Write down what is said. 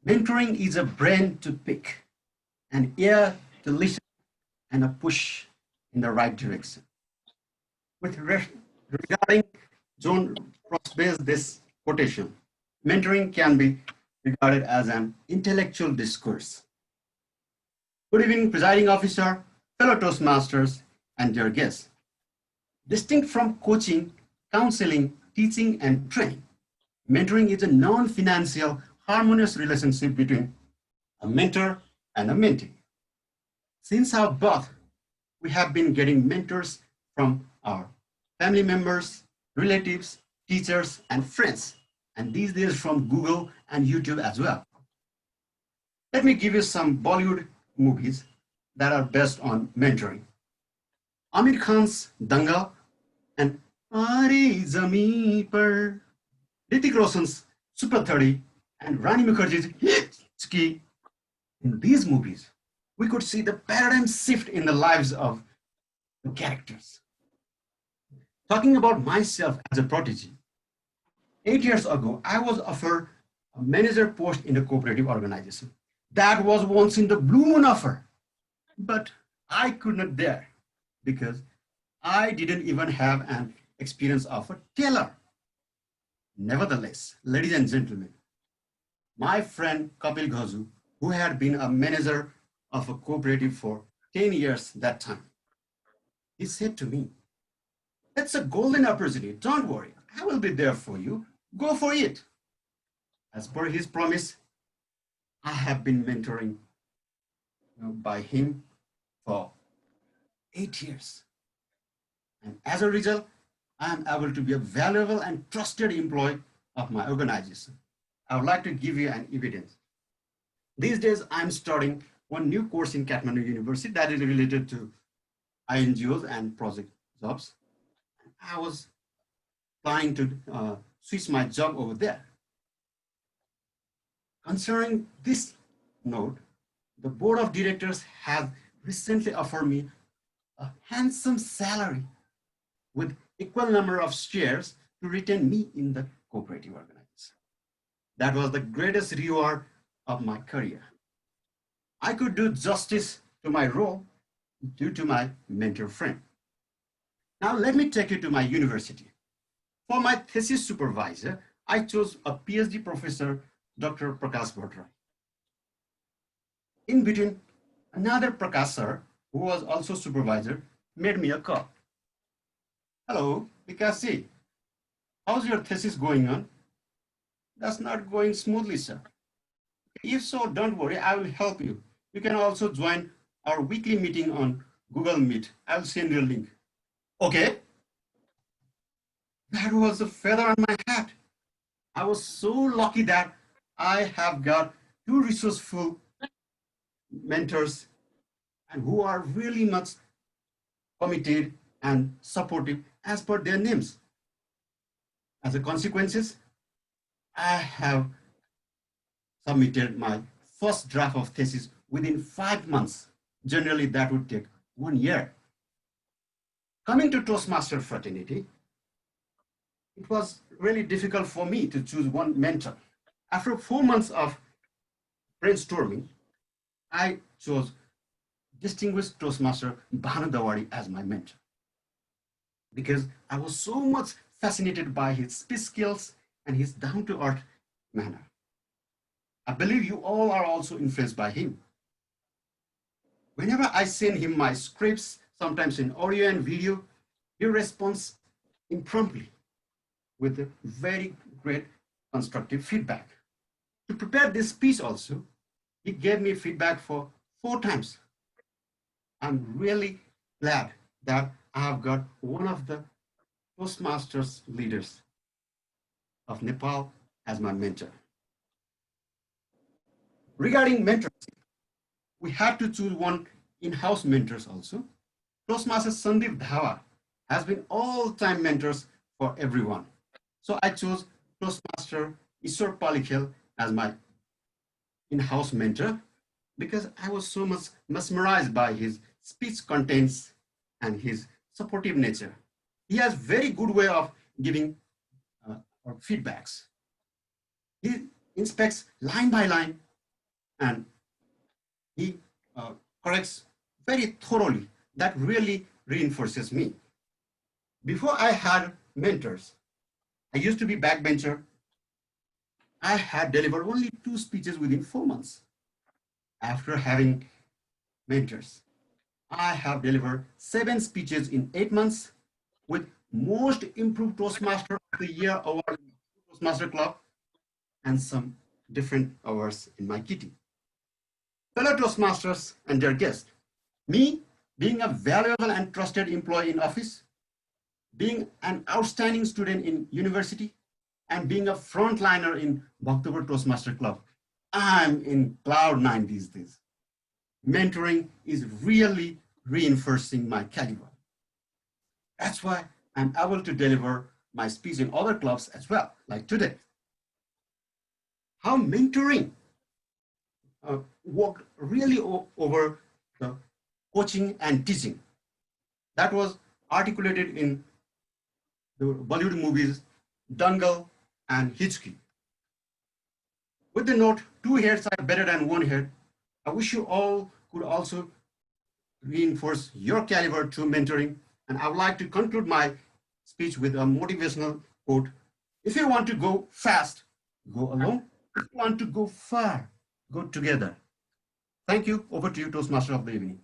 Mentoring is a brain to pick, an ear to listen, and a push in the right direction. Regarding John Prosper's this quotation, mentoring can be regarded as an intellectual discourse. Good evening, presiding officer, fellow Toastmasters, and dear guests. Distinct from coaching, counseling, teaching, and training, mentoring is a non-financial, harmonious relationship between a mentor and a mentee. Since our birth, we have been getting mentors from our family members, relatives, teachers, and friends, and these days from Google and YouTube as well. Let me give you some Bollywood movies that are based on mentoring. Amir Khan's Dangal and Aare Zameen Par, Hrithik Roshan's Super 30, and Rani Mukherjee's Hichki. In these movies, we could see the paradigm shift in the lives of the characters. Talking about myself as a prodigy, 8 years ago, I was offered a manager post in a cooperative organization. That was once in the blue moon offer, but I could not dare because I didn't even have an experience of a tailor. Nevertheless, ladies and gentlemen, my friend Kapil Ghaju, who had been a manager of a cooperative for 10 years that time, he said to me, "That's a golden opportunity. Don't worry. I will be there for you. Go for it." As per his promise, I have been mentoring by him for 8 years. And as a result, I am able to be a valuable and trusted employee of my organization. I would like to give you an evidence. These days, I'm starting one new course in Kathmandu University that is related to INGOs and project jobs. I was planning to switch my job over there. Concerning this note, the board of directors has recently offered me a handsome salary with equal number of shares to retain me in the cooperative organization. That was the greatest reward of my career. I could do justice to my role due to my mentor friend. Now let me take you to my university. For my thesis supervisor, I chose a PhD professor, Dr. Prakash Bhattrai. In between, another Prakash sir, who was also supervisor, made me a call. "Hello, Bikash, how's your thesis going on?" "That's not going smoothly, sir." "If so, don't worry, I will help you. You can also join our weekly meeting on Google Meet. I'll send you a link." Okay. That was a feather on my hat. I was so lucky that I have got two resourceful mentors and who are really much committed and supportive as per their names. As a consequences, I have submitted my first draft of thesis within 5 months. Generally, that would take 1 year. Coming to Toastmaster fraternity, it was really difficult for me to choose one mentor. After 4 months of brainstorming, I chose distinguished Toastmaster Bhanu Dawadi as my mentor because I was so much fascinated by his speech skills and his down-to-earth manner. I believe you all are also influenced by him. Whenever I send him my scripts, sometimes in audio and video, he responds impromptu with very great constructive feedback. To prepare this speech also, he gave me feedback for 4 times. I'm really glad that I have got one of the Toastmasters leaders of Nepal as my mentor. Regarding mentorship, we had to choose one in-house mentors also. Toastmaster Sandeep Dhawa has been all-time mentors for everyone. So I chose Toastmaster Ishwar Palikhel as my in-house mentor because I was so much mesmerized by his speech contents and his supportive nature. He has very good way of giving feedbacks. He inspects line by line and he corrects very thoroughly. That really reinforces me. Before I had mentors, I used to be backbencher. I had delivered only 2 speeches within 4 months. After having mentors, I have delivered 7 speeches in 8 months with most improved Toastmaster of the Year award in Toastmaster Club and some different awards in my kitty. Fellow Toastmasters and their guests, me being a valuable and trusted employee in office, being an outstanding student in university, and being a frontliner in Bhaktapur Toastmaster Club, I'm in cloud 9 these days. Mentoring is really reinforcing my caliber. That's why I'm able to deliver my speech in other clubs as well, like today. How mentoring worked really over the coaching and teaching. That was articulated in the Bollywood movies Dangal and Hitchki. With the note, 2 heads are better than 1 head, I wish you all could also reinforce your caliber through mentoring. And I would like to conclude my speech with a motivational quote. If you want to go fast, go alone. If you want to go far, go together. Thank you. Over to you, Toastmaster of the evening.